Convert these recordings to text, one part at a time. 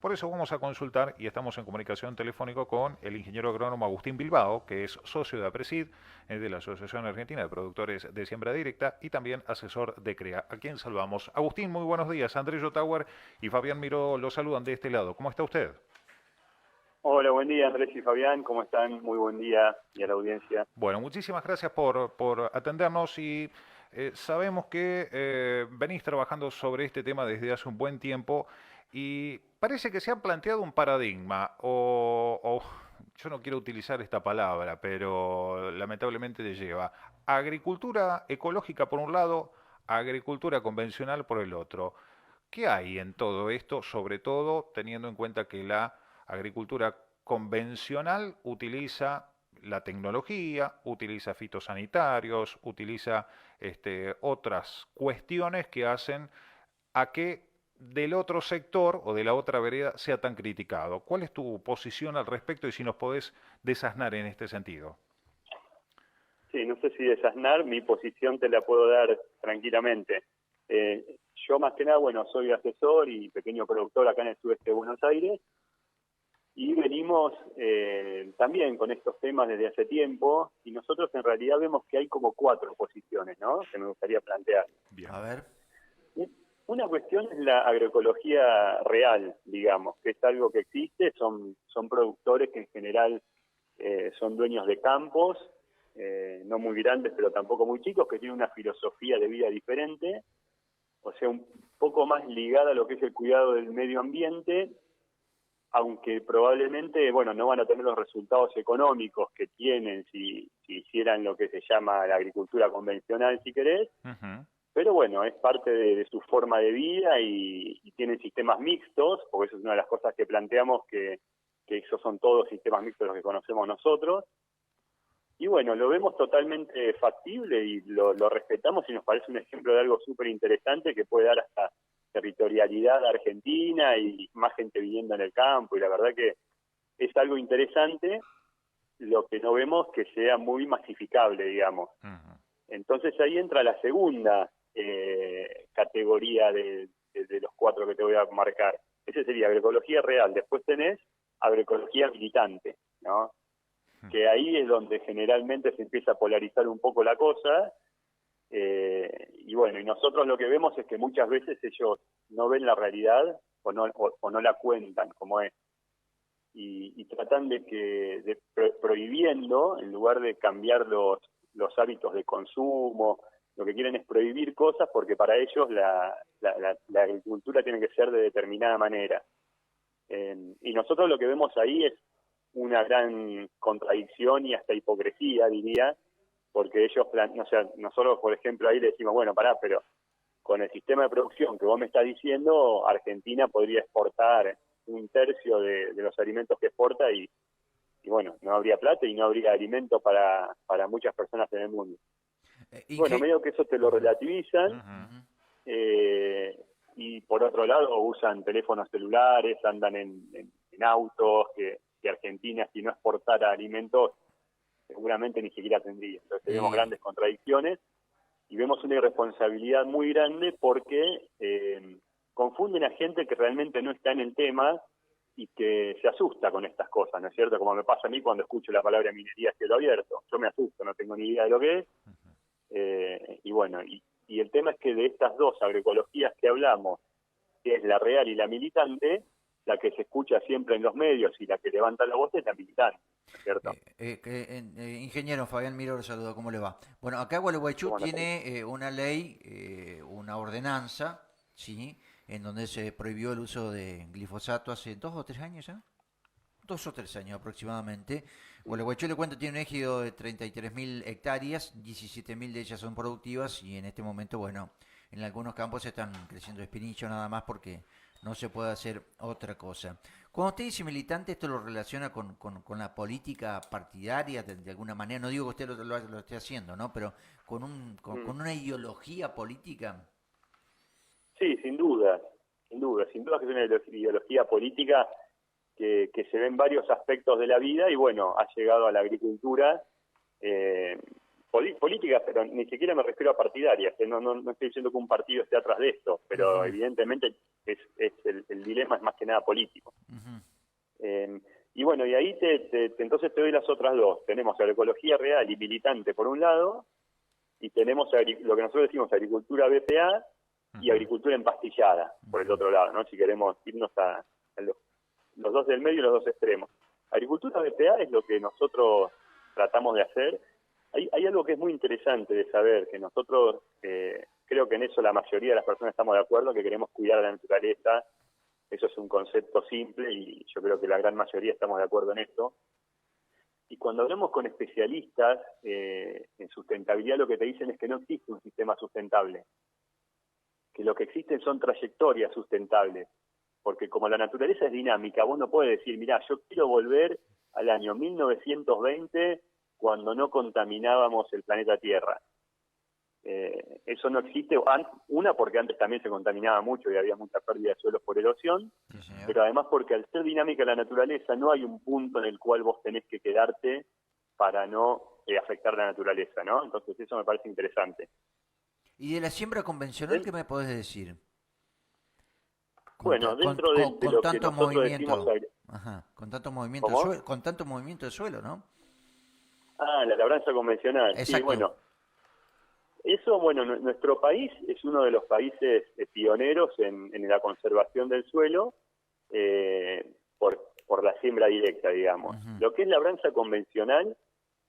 Por eso vamos a consultar y estamos en comunicación telefónica con el ingeniero agrónomo Agustín Bilbao, que es socio de APRESID, de la Asociación Argentina de Productores de Siembra Directa y también asesor de CREA, a quien saludamos. Agustín, muy buenos días. Andrés Ottauer y Fabián Miró lo saludan de este lado. ¿Cómo está usted? Hola, buen día Andrés y Fabián, ¿cómo están? Muy buen día y a la audiencia. Bueno, muchísimas gracias por atendernos y sabemos que venís trabajando sobre este tema desde hace un buen tiempo y parece que se ha planteado un paradigma o yo no quiero utilizar esta palabra, pero lamentablemente te lleva agricultura ecológica por un lado, agricultura convencional por el otro. ¿Qué hay en todo esto, sobre todo teniendo en cuenta que la agricultura convencional utiliza la tecnología, utiliza fitosanitarios, utiliza otras cuestiones que hacen a que del otro sector o de la otra vereda sea tan criticado? ¿Cuál es tu posición al respecto y si nos podés desasnar en este sentido? Sí, no sé si desasnar, mi posición te la puedo dar tranquilamente. Yo más que nada, bueno, soy asesor y pequeño productor acá en el sudeste de Buenos Aires y venimos también con estos temas desde hace tiempo y nosotros en realidad vemos que hay como cuatro posiciones, ¿no? Que me gustaría plantear. Bien. A ver. Una cuestión es la agroecología real, digamos, que es algo que existe, son productores que en general son dueños de campos, no muy grandes pero tampoco muy chicos, que tienen una filosofía de vida diferente, o sea, un poco más ligada a lo que es el cuidado del medio ambiente, aunque probablemente, bueno, no van a tener los resultados económicos que tienen si hicieran lo que se llama la agricultura convencional, si querés, Ujú. pero bueno, es parte de su forma de vida y tienen sistemas mixtos, porque eso es una de las cosas que planteamos, que esos son todos sistemas mixtos los que conocemos nosotros. Y bueno, lo vemos totalmente factible y lo respetamos y nos parece un ejemplo de algo súper interesante que puede dar hasta territorialidad a Argentina y más gente viviendo en el campo. Y la verdad que es algo interesante, lo que no vemos que sea muy masificable, digamos. Ujú. Entonces ahí entra la segunda categoría de los cuatro que te voy a marcar. Ese sería agroecología real. Después tenés agroecología militante, ¿no? Que ahí es donde generalmente se empieza a polarizar un poco la cosa. Y bueno, y nosotros lo que vemos es que muchas veces ellos no ven la realidad o no la cuentan como es. Y tratan de prohibiendo, en lugar de cambiar los hábitos de consumo, lo que quieren es prohibir cosas porque para ellos la agricultura tiene que ser de determinada manera. Y nosotros lo que vemos ahí es una gran contradicción y hasta hipocresía, diría, porque ellos, o sea, nosotros, por ejemplo, ahí le decimos, bueno, pará, pero con el sistema de producción que vos me estás diciendo, Argentina podría exportar un tercio de los alimentos que exporta y bueno, no habría plata y no habría alimento para muchas personas en el mundo. Bueno, Inge... medio que eso te lo relativizan Ujú. eh, y por otro lado usan teléfonos celulares, andan en autos, que Argentina si no exportara alimentos seguramente ni siquiera tendría. Entonces tenemos Y, grandes contradicciones y vemos una irresponsabilidad muy grande porque confunden a gente que realmente no está en el tema y que se asusta con estas cosas, ¿no es cierto? Como me pasa a mí cuando escucho la palabra minería a cielo abierto. Yo me asusto, no tengo ni idea de lo que es. Y bueno, y el tema es que de estas dos agroecologías que hablamos, que es la real y la militante, la que se escucha siempre en los medios y la que levanta la voz es la militante, ¿no es cierto? ingeniero Fabián Miro, lo saludo, ¿cómo le va? Bueno, acá Gualeguaychú ¿Cómo anda, Fabián? tiene una ley, una ordenanza, ¿sí? En donde se prohibió el uso de glifosato hace 2 o 3 años ya. 2 o 3 años aproximadamente. Gualeguaychú, le cuento, tiene un ejido de 33.000 hectáreas, 17.000 de ellas son productivas y en este momento, bueno, en algunos campos están creciendo espinillo nada más porque no se puede hacer otra cosa. Cuando usted dice militante, esto lo relaciona con la política partidaria de alguna manera, no digo que usted lo esté haciendo, ¿no? Pero Mm. con una ideología política. Sí, sin duda, sin duda, sin duda que es una ideología política que se ve en varios aspectos de la vida y bueno, ha llegado a la agricultura, eh, políticas, pero ni siquiera me refiero a partidarias, que no estoy diciendo que un partido esté atrás de esto, pero evidentemente el dilema es más que nada político. Y bueno, y ahí entonces te doy las otras dos. Tenemos agroecología real y militante por un lado, y tenemos lo que nosotros decimos agricultura BPA y agricultura empastillada por el otro lado, ¿no? Si queremos irnos a los dos del medio y los dos extremos. Agricultura BPA es lo que nosotros tratamos de hacer. Hay algo que es muy interesante de saber, que nosotros, creo que en eso la mayoría de las personas estamos de acuerdo, que queremos cuidar la naturaleza. Eso es un concepto simple y yo creo que la gran mayoría estamos de acuerdo en esto. Y cuando hablamos con especialistas en sustentabilidad, lo que te dicen es que no existe un sistema sustentable, que lo que existen son trayectorias sustentables, porque como la naturaleza es dinámica, vos no podés decir, mirá, yo quiero volver al año 1920 cuando no contaminábamos el planeta Tierra. Eso no existe, una porque antes también se contaminaba mucho y había mucha pérdida de suelos por erosión, pero además porque al ser dinámica la naturaleza no hay un punto en el cual vos tenés que quedarte para no afectar la naturaleza, ¿no? Entonces eso me parece interesante. ¿Y de la siembra convencional qué me podés decir? Bueno, dentro de lo que nosotros decimos... Con tanto movimiento con tanto movimiento de suelo, ¿no? La labranza convencional. Exacto. Sí, bueno. Eso, bueno, nuestro país es uno de los países pioneros en la conservación del suelo por la siembra directa, digamos. Lo que es labranza convencional,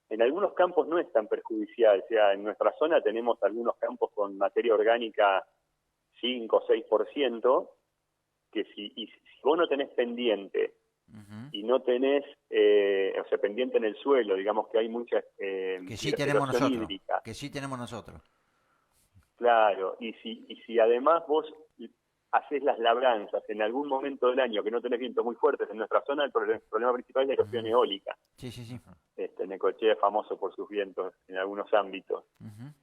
en algunos campos no es tan perjudicial. O sea, en nuestra zona tenemos algunos campos con materia orgánica 5 o 6%, que si vos no tenés pendiente y no tenés, pendiente en el suelo, digamos que hay mucha que sí tenemos nosotros, hídrica. Que sí tenemos nosotros. Claro, y si además vos haces las labranzas en algún momento del año que no tenés vientos muy fuertes, en nuestra zona el problema principal es la erosión eólica. Sí. Necochea es famoso por sus vientos en algunos ámbitos.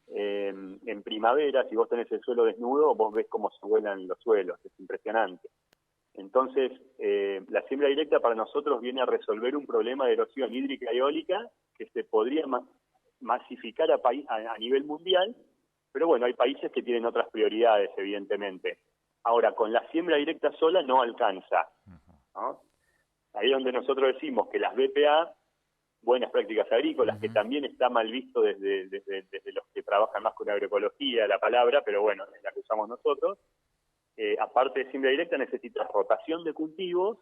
En primavera, si vos tenés el suelo desnudo, vos ves cómo se vuelan los suelos, es impresionante. Entonces, la siembra directa para nosotros viene a resolver un problema de erosión hídrica y eólica que se podría masificar a nivel mundial, pero bueno, hay países que tienen otras prioridades, evidentemente. Ahora, con la siembra directa sola no alcanza, ¿no? Ahí es donde nosotros decimos que las BPA, buenas prácticas agrícolas, que también está mal visto desde los que trabajan más con agroecología, la palabra, pero bueno, es la que usamos nosotros. Aparte de siembra directa, necesitas rotación de cultivos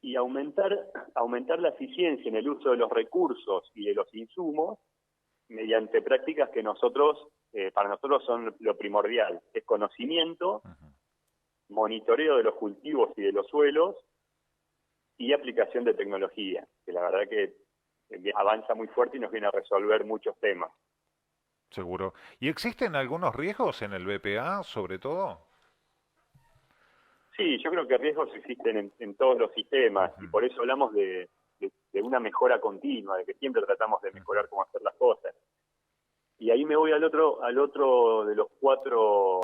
y aumentar la eficiencia en el uso de los recursos y de los insumos mediante prácticas que para nosotros son lo primordial, es conocimiento, monitoreo de los cultivos y de los suelos y aplicación de tecnología, que la verdad que avanza muy fuerte y nos viene a resolver muchos temas. Seguro. ¿Y existen algunos riesgos en el BPA, sobre todo? Sí, yo creo que riesgos existen en todos los sistemas y por eso hablamos de una mejora continua, de que siempre tratamos de mejorar cómo hacer las cosas. Y ahí me voy al otro de los 4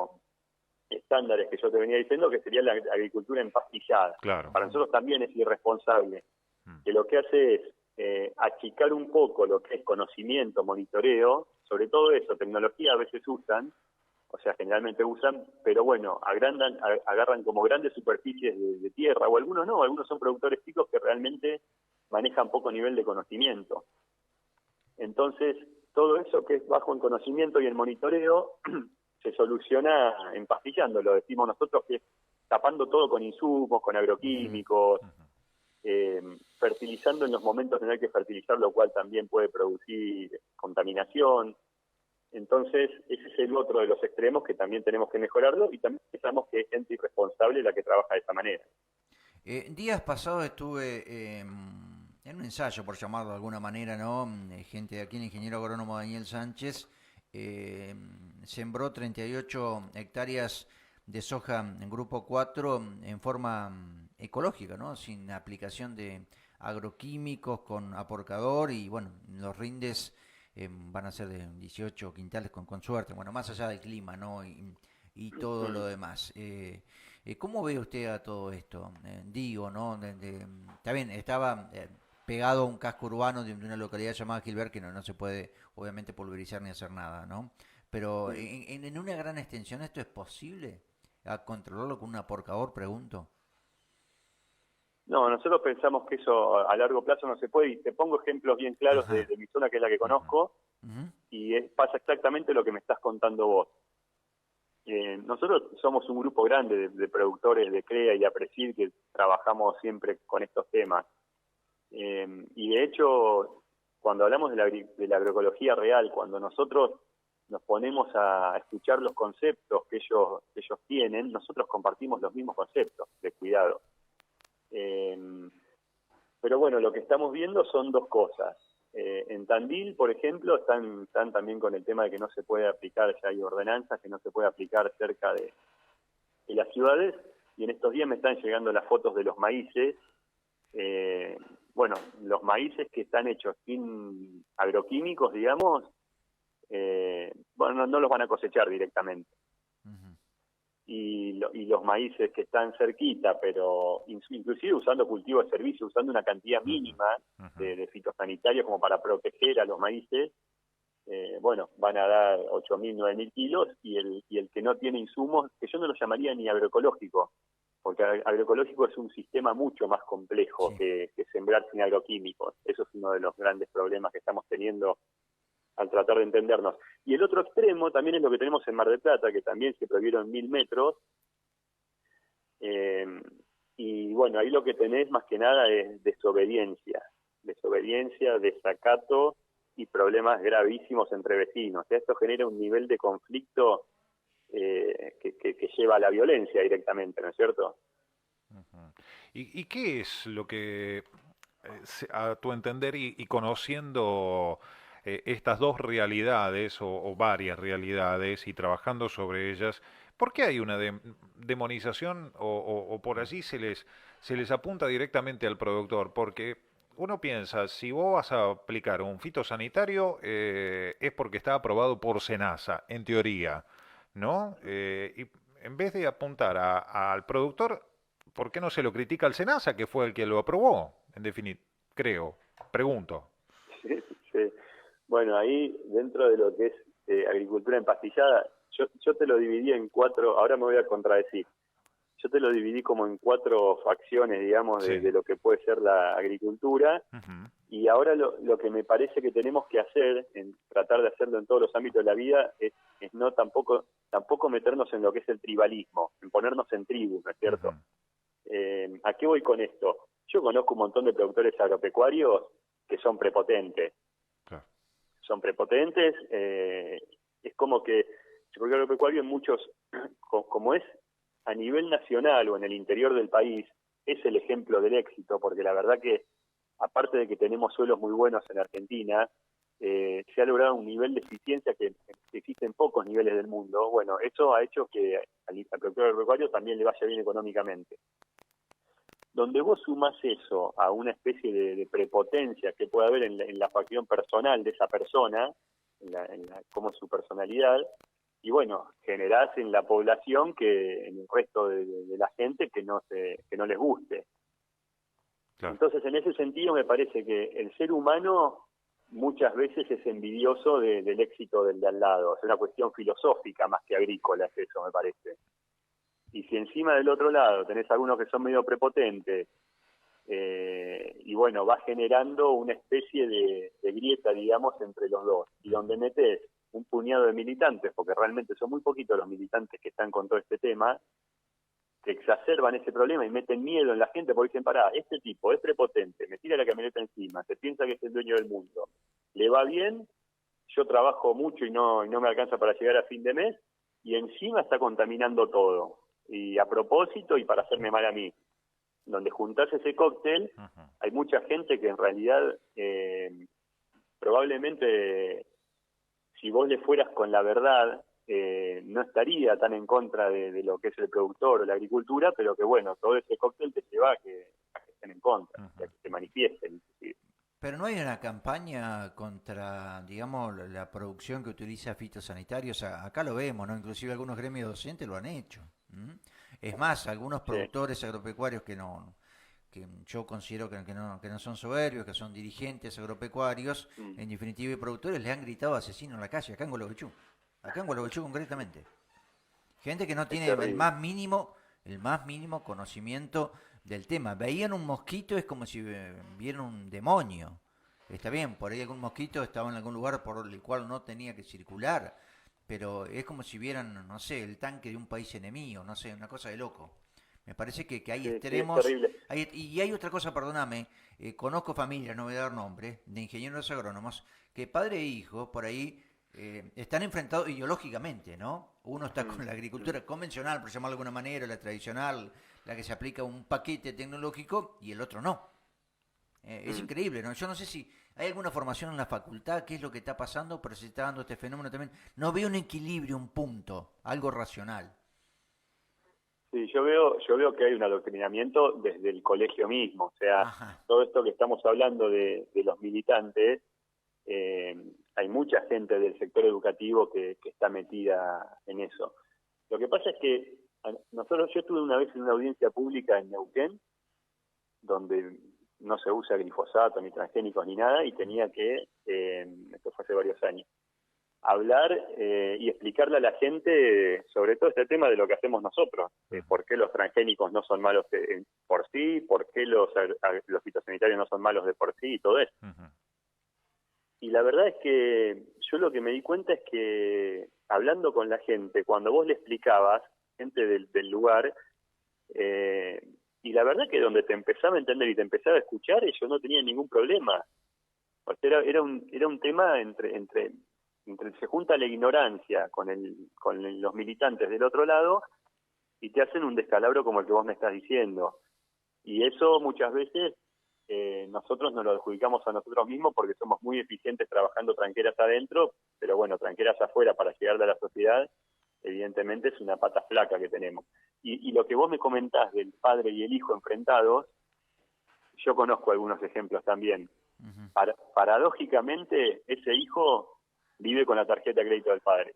estándares que yo te venía diciendo, que sería la agricultura empastillada. Claro. Para nosotros también es irresponsable, que lo que hace es achicar un poco lo que es conocimiento, monitoreo, sobre todo eso, tecnología a veces usan, o sea, generalmente usan, pero bueno, agarran como grandes superficies de tierra, o algunos no, algunos son productores chicos que realmente manejan poco nivel de conocimiento. Entonces, todo eso que es bajo en conocimiento y en monitoreo se soluciona empastillando, lo decimos nosotros, que es tapando todo con insumos, con agroquímicos, fertilizando en los momentos en los que hay que fertilizar, lo cual también puede producir contaminación. Entonces, ese es el otro de los extremos que también tenemos que mejorarlo y también pensamos que es gente irresponsable la que trabaja de esa manera. Días pasados estuve en un ensayo, por llamarlo de alguna manera, ¿no? Gente de aquí, el ingeniero agrónomo Daniel Sánchez, sembró 38 hectáreas de soja en grupo 4 en forma ecológica, ¿no? Sin aplicación de agroquímicos, con aporcador y, bueno, los rindes van a ser de 18 quintales con suerte, bueno, más allá del clima, ¿no? Y todo lo demás. ¿Cómo ve usted a todo esto? Digo, ¿no? Está bien, estaba pegado a un casco urbano de una localidad llamada Gilbert, que no se puede obviamente pulverizar ni hacer nada, ¿no? Pero en una gran extensión, ¿esto es posible? ¿A controlarlo con un aparcador, pregunto? No, nosotros pensamos que eso a largo plazo no se puede, y te pongo ejemplos bien claros Ajá. de mi zona, que es la que Ujú. conozco, Ujú. y pasa exactamente lo que me estás contando vos. Nosotros somos un grupo grande de productores de CREA y de APRESID que trabajamos siempre con estos temas. Y de hecho, cuando hablamos de la agroecología real, cuando nosotros nos ponemos a escuchar los conceptos que ellos tienen, nosotros compartimos los mismos conceptos de cuidado. Eh, pero bueno, lo que estamos viendo son dos cosas. En Tandil, por ejemplo, están también con el tema de que no se puede aplicar, ya hay ordenanzas que no se puede aplicar cerca de las ciudades, y en estos días me están llegando las fotos de los maíces. Bueno, los maíces que están hechos sin agroquímicos, digamos, bueno, no los van a cosechar directamente. Ujú. Y los maíces que están cerquita, pero inclusive usando cultivo de servicio, usando una cantidad Ujú. mínima Ujú. de fitosanitarios como para proteger a los maíces, bueno, van a dar 8.000, 9.000 kilos, y el que no tiene insumos, que yo no lo llamaría ni agroecológico, porque agroecológico es un sistema mucho más complejo Sí. que sembrar sin agroquímicos. Eso es uno de los grandes problemas que estamos teniendo al tratar de entendernos. Y el otro extremo también es lo que tenemos en Mar del Plata, que también se prohibieron 1.000 metros, eh, y bueno, ahí lo que tenés más que nada es desobediencia, desacato y problemas gravísimos entre vecinos. Esto genera un nivel de conflicto que lleva a la violencia directamente, ¿no es cierto? Ujú. ¿Y qué es lo que, a tu entender y conociendo estas dos realidades o varias realidades y trabajando sobre ellas, por qué hay una demonización o por allí se les apunta directamente al productor? Porque uno piensa, si vos vas a aplicar un fitosanitario, es porque está aprobado por SENASA, en teoría, ¿no? Y en vez de apuntar al productor, ¿por qué no se lo critica al SENASA, que fue el que lo aprobó? En definitiva, creo, pregunto. Sí, sí. Bueno, ahí dentro de lo que es agricultura empastillada, yo te lo dividí en cuatro, ahora me voy a contradecir, yo te lo dividí como en cuatro facciones, digamos, Sí. de lo que puede ser la agricultura, Ujú. y ahora lo que me parece que tenemos que hacer, en tratar de hacerlo en todos los ámbitos de la vida, es no tampoco meternos en lo que es el tribalismo, en ponernos en tribu, ¿no es Ujú. cierto? ¿A qué voy con esto? Yo conozco un montón de productores agropecuarios que son prepotentes. Claro. Son prepotentes, es como que el sector agropecuario en muchos, como es a nivel nacional o en el interior del país, es el ejemplo del éxito, porque la verdad que, aparte de que tenemos suelos muy buenos en Argentina, se ha logrado un nivel de eficiencia que existe en pocos niveles del mundo. Bueno, eso ha hecho que al productor agropecuario también le vaya bien económicamente. Donde vos sumás eso a una especie de prepotencia que puede haber en la facción personal de esa persona, como su personalidad, y bueno, generás en la población que en el resto de la gente que no les guste. Claro. Entonces, en ese sentido, me parece que el ser humano muchas veces es envidioso del éxito del de al lado. Es una cuestión filosófica más que agrícola, es eso, me parece. Y si encima del otro lado tenés algunos que son medio prepotentes, y bueno, va generando una especie de grieta, digamos, entre los dos, y donde metes un puñado de militantes, porque realmente son muy poquitos los militantes que están con todo este tema, que exacerban ese problema y meten miedo en la gente porque dicen, pará, este tipo es prepotente, me tira la camioneta encima, se piensa que es el dueño del mundo, le va bien, yo trabajo mucho y no me alcanza para llegar a fin de mes, y encima está contaminando todo, y a propósito y para hacerme mal a mí. Donde juntás ese cóctel, Ujú. hay mucha gente que en realidad probablemente, si vos le fueras con la verdad, no estaría tan en contra de lo que es el productor o la agricultura, pero que bueno, todo ese cóctel te lleva a que estén en contra, Ujú. a que se manifiesten. Inclusive. Pero no hay una campaña contra, digamos, la producción que utiliza fitosanitarios. Acá lo vemos, ¿no? Inclusive algunos gremios docentes lo han hecho. ¿M? Es más, algunos Sí, productores agropecuarios que que yo considero que no son soberbios, que son dirigentes agropecuarios, en definitiva y productores, le han gritado asesino en la calle, acá en Gualeguaychú concretamente. Gente que no Es tiene terrible. el más mínimo conocimiento del tema. Veían un mosquito, es como si vieran un demonio. Está bien, por ahí algún mosquito estaba en algún lugar por el cual no tenía que circular, pero es como si vieran, no sé, el tanque de un país enemigo, no sé, una cosa de loco. Me parece que hay Sí, sí, es extremos, terrible. y hay otra cosa, perdóname, conozco familias, no voy a dar nombre, de ingenieros agrónomos, que padre e hijo por ahí están enfrentados ideológicamente, ¿no? Uno está Mm, con la mm, agricultura convencional, por llamarlo de alguna manera, la tradicional, la que se aplica a un paquete tecnológico, y el otro no. Es mm. increíble, ¿no? Yo no sé si hay alguna formación en la facultad, qué es lo que está pasando, pero se está dando este fenómeno también. No veo un equilibrio, un punto, algo racional. Sí, yo veo que hay un adoctrinamiento desde el colegio mismo. O sea, Ajá. todo esto que estamos hablando de los militantes, hay mucha gente del sector educativo que está metida en eso. Lo que pasa es que yo estuve una vez en una audiencia pública en Neuquén, donde no se usa glifosato, ni transgénicos, ni nada, y tenía que, esto fue hace varios años, hablar y explicarle a la gente sobre todo este tema de lo que hacemos nosotros, por qué los transgénicos no son malos por sí, por qué los fitosanitarios no son malos de por sí y todo eso. Ujú. Y la verdad es que yo lo que me di cuenta es que hablando con la gente, cuando vos le explicabas, gente del lugar, eh, y la verdad que donde te empezaba a entender y te empezaba a escuchar, ellos no tenían ningún problema. O sea, era un tema entre se junta la ignorancia con los militantes del otro lado y te hacen un descalabro como el que vos me estás diciendo. Y eso muchas veces nosotros nos lo adjudicamos a nosotros mismos porque somos muy eficientes trabajando tranqueras adentro, pero bueno, tranqueras afuera para llegar a la sociedad, evidentemente es una pata flaca que tenemos. Y lo que vos me comentás del padre y el hijo enfrentados, yo conozco algunos ejemplos también. Ujú. Paradójicamente, ese hijo vive con la tarjeta de crédito del padre.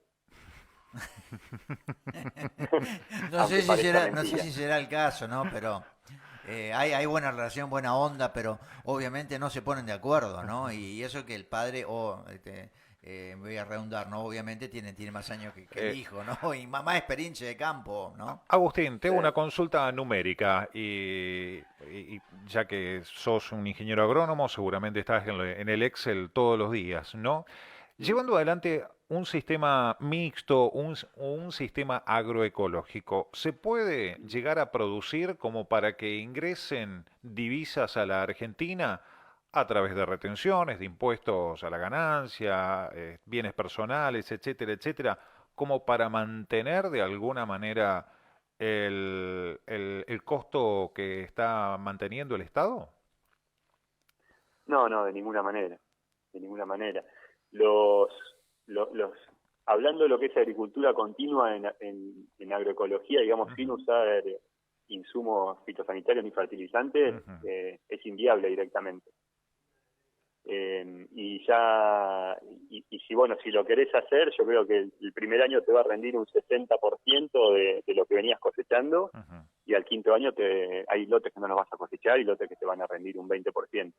Aunque parezca No sé mentira. si será el caso, ¿no? Pero hay buena relación, buena onda, pero obviamente no se ponen de acuerdo, ¿no? Y eso que el padre, voy a redundar, ¿no? Obviamente tiene más años que el Eh, hijo, ¿no? Y más experiencia de campo, ¿no? Agustín, tengo una Sí. consulta numérica y ya que sos un ingeniero agrónomo, seguramente estás en el Excel todos los días, ¿no? Mm. Llevando adelante un sistema mixto, un sistema agroecológico, ¿se puede llegar a producir como para que ingresen divisas a la Argentina a través de retenciones, de impuestos a la ganancia, bienes personales, etcétera, etcétera, como para mantener de alguna manera el costo que está manteniendo el Estado? No, no, de ninguna manera, de ninguna manera. Los, los, hablando de lo que es agricultura continua en agroecología, digamos, sin Ujú, usar insumos fitosanitarios ni fertilizantes, ujú. es inviable directamente. Y si bueno, si lo querés hacer, yo creo que el primer año te va a rendir un 60% de lo que venías cosechando, Ujú. y al quinto año hay lotes que no los vas a cosechar y lotes que te van a rendir un 20%.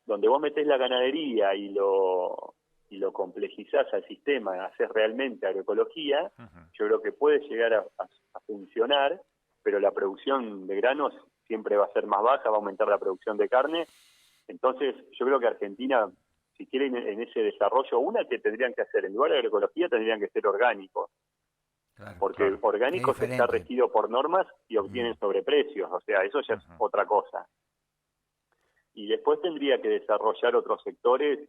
Donde vos metés la ganadería y lo complejizás al sistema, haces realmente agroecología, Ujú. yo creo que puede llegar a funcionar, pero la producción de granos siempre va a ser más baja, va a aumentar la producción de carne. Entonces, yo creo que Argentina, si quieren en ese desarrollo, una que tendrían que hacer, en lugar de agroecología, tendrían que ser orgánicos, Claro, porque Claro. es orgánicos está diferente. regido por normas y Mm. obtienen sobreprecios, o sea, eso ya es Ujú. otra cosa. Y después tendría que desarrollar otros sectores,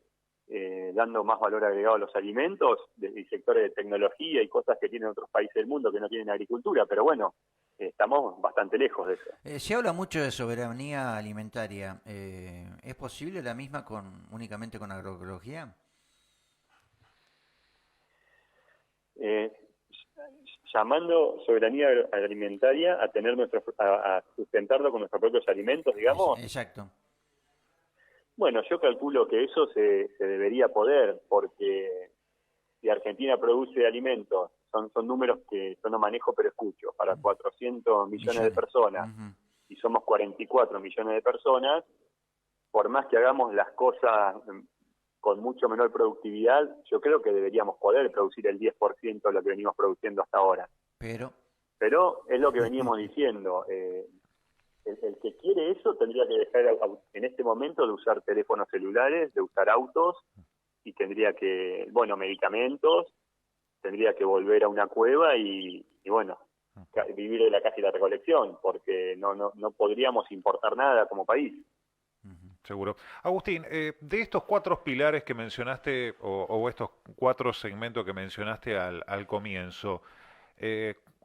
dando más valor agregado a los alimentos, y sectores de tecnología y cosas que tienen otros países del mundo que no tienen agricultura, pero bueno, estamos bastante lejos de eso. Se habla mucho de soberanía alimentaria. ¿Es posible la misma únicamente con agroecología? Eh, Llamando soberanía alimentaria a tener a sustentarlo con nuestros propios alimentos, digamos. Exacto. Bueno, yo calculo que eso se debería poder, porque si Argentina produce alimentos, son números que yo no manejo pero escucho, para 400 millones de Millones. personas, Ujú. y somos 44 millones de personas, por más que hagamos las cosas con mucho menor productividad, yo creo que deberíamos poder producir el 10% de lo que venimos produciendo hasta ahora. Pero es lo que veníamos diciendo, el que quiere eso tendría que dejar en este momento de usar teléfonos celulares, de usar autos, y tendría que, medicamentos, tendría que volver a una cueva y bueno, vivir de la caza y la recolección, porque no podríamos importar nada como país. Seguro. Agustín, de estos 4 pilares que mencionaste, o estos 4 segmentos que mencionaste al comienzo,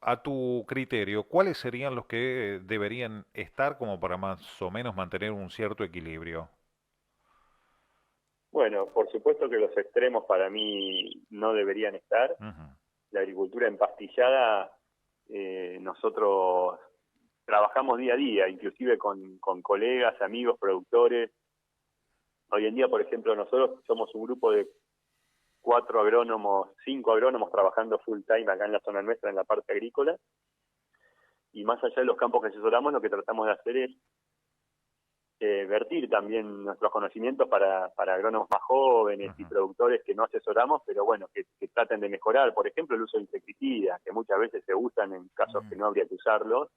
a tu criterio, ¿cuáles serían los que deberían estar como para más o menos mantener un cierto equilibrio? Bueno, por supuesto que los extremos para mí no deberían estar. La agricultura empastillada, nosotros trabajamos día a día, inclusive con colegas, amigos, productores. Hoy en día, por ejemplo, nosotros somos un grupo de 5 agrónomos trabajando full time acá en la zona nuestra, en la parte agrícola. Y más allá de los campos que asesoramos, lo que tratamos de hacer es vertir también nuestros conocimientos para agrónomos más jóvenes y productores que no asesoramos, pero bueno, que traten de mejorar. Por ejemplo, el uso de insecticidas, que muchas veces se usan en casos que no habría que usarlos,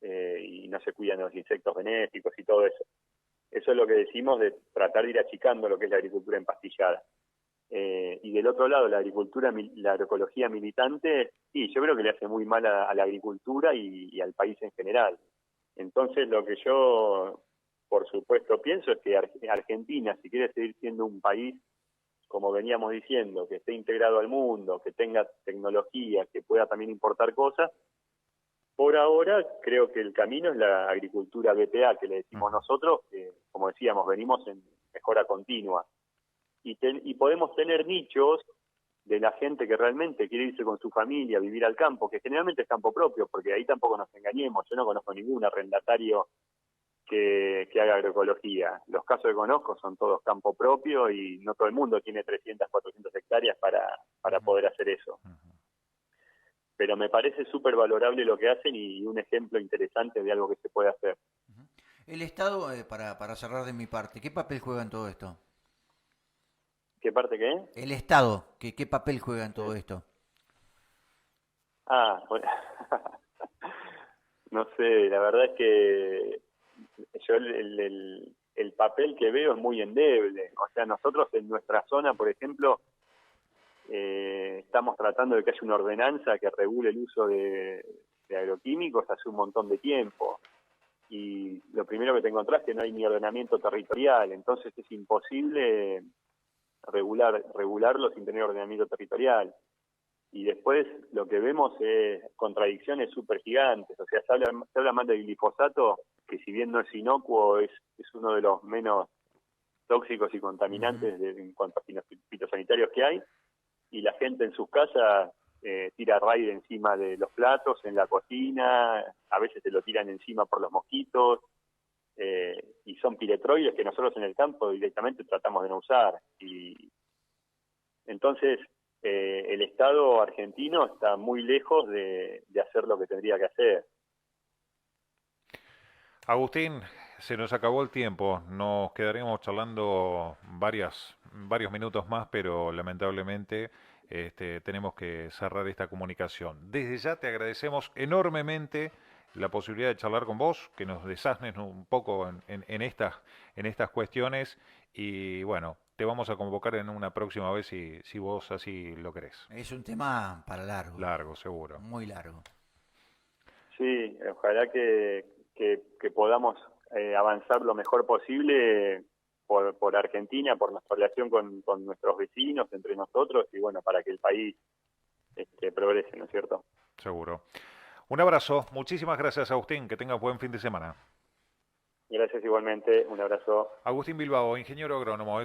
y no se cuidan de los insectos benéficos y todo eso. Eso es lo que decimos de tratar de ir achicando lo que es la agricultura empastillada. Y del otro lado, la agroecología militante, sí, yo creo que le hace muy mal a la agricultura y al país en general. Entonces, lo que yo, por supuesto, pienso es que Argentina, si quiere seguir siendo un país, como veníamos diciendo, que esté integrado al mundo, que tenga tecnología, que pueda también importar cosas, por ahora creo que el camino es la agricultura BPA, que le decimos nosotros, que como decíamos, venimos en mejora continua. Y podemos tener nichos de la gente que realmente quiere irse con su familia a vivir al campo, que generalmente es campo propio, porque ahí tampoco nos engañemos, yo no conozco ningún arrendatario que haga agroecología. Los casos que conozco son todos campo propio y no todo el mundo tiene 300, 400 hectáreas para poder hacer eso. Pero me parece súper valorable lo que hacen y un ejemplo interesante de algo que se puede hacer. El Estado, para cerrar de mi parte, ¿qué papel juega en todo esto? ¿Qué parte qué? El Estado, ¿qué papel juega en todo esto? Bueno, no sé, la verdad es que yo el papel que veo es muy endeble. O sea, nosotros en nuestra zona, por ejemplo, estamos tratando de que haya una ordenanza que regule el uso de agroquímicos hace un montón de tiempo. Y lo primero que te encontrás es que no hay ni ordenamiento territorial, entonces es imposible regularlo sin tener ordenamiento territorial. Y después lo que vemos es contradicciones súper gigantes. O sea, se habla más del glifosato, que si bien no es inocuo, es uno de los menos tóxicos y contaminantes en cuanto a fitosanitarios que hay. Y la gente en sus casas tira raid encima de los platos, en la cocina, a veces se lo tiran encima por los mosquitos, y son piretroides que nosotros en el campo directamente tratamos de no usar. Y entonces el Estado argentino está muy lejos de hacer lo que tendría que hacer. Agustín, se nos acabó el tiempo, nos quedaríamos charlando varios minutos más, pero lamentablemente tenemos que cerrar esta comunicación. Desde ya te agradecemos enormemente la posibilidad de charlar con vos, que nos desasnes un poco en estas cuestiones y bueno, te vamos a convocar en una próxima vez si vos así lo querés. Es un tema para largo. Largo, seguro. Muy largo. Sí, ojalá que podamos avanzar lo mejor posible por Argentina, por nuestra relación con nuestros vecinos, entre nosotros, y bueno, para que el país progrese, ¿no es cierto? Seguro. Un abrazo, muchísimas gracias Agustín, que tengas buen fin de semana. Gracias igualmente, un abrazo. Agustín Bilbao, ingeniero agrónomo.